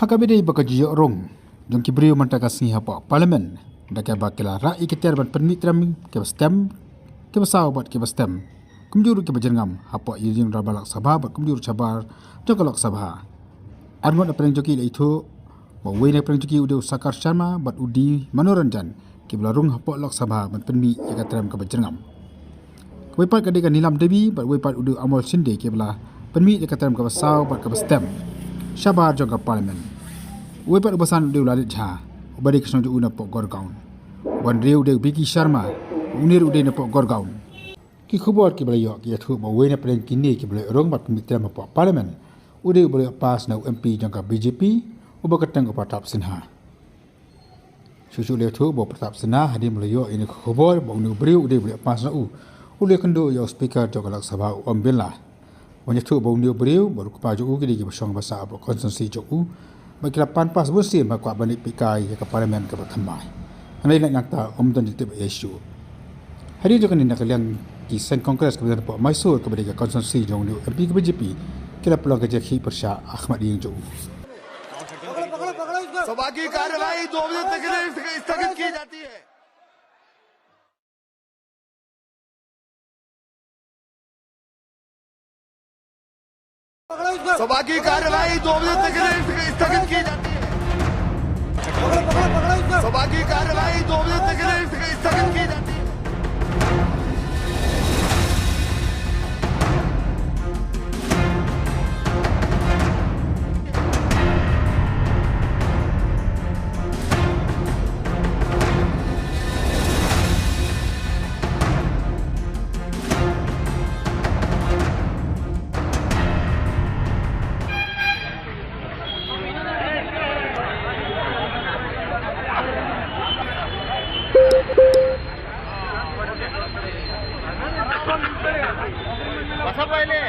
Hakabide bakaji rong jong kibriu mantaka sinha pa parlimen daka bakila rai keter ban permitram ke stem ke basaw bat ke stem kumjuru ke bajengam apa yujing rabalak sabha bat kumjuru cabar jokalak sabha arngon apreng joki itu bawe ne apreng joki ude sakar sharma bat udi manoranjan ke belarung apa lak sabha ban permi ke katram ke bajengam wepat kadika nilam devi bat wepat ude amol sinde ke bela permi ke katram ke basaw bat ke stem Shabar jangka parlimen. Wepat ubasan udah lalit jah. Ubadi kesana tu una pok gorgaun. Wan riu udah Biki Sharma. Unir udah na pok gorgaun. Ki khubor ki belayo ki athu bawe na pren kini ki belayo rong bat pemiktiran pok parlimen. Udah belayo pas na MP jangka BJP. Ubah ketang ke Pratap Sinha. Susu le tu bawa Pratap Sinha hadir belayo ini khubor bawa unu beriu udah belayo pas na u. Udah kendo yo speaker jangka lak sabha ambillah. Banyak tu bau niu beriu baru kepaju ugi di bersong bahasa apa konsensi joku bagi lapan pas bersih makwa balik pikai ke parlimen ke pertama. Anda nak nyata dan ditib isu. Hari juga ni nak kalian di sen kongres kemudian pak Mysore kepada konsensi jong niu MP ke BJP kira peluang kerja ki persya Ahmad Ding joku. सभा की कार्यवाही 2 बजे तक के लिए स्थगित की जाती है। सभा की कार्यवाही 2 बजे तक के लिए स्थगित की जाती है। सभा की कार्यवाही 2 बजे तक के लिए स्थगित की जाती है। Masa pahile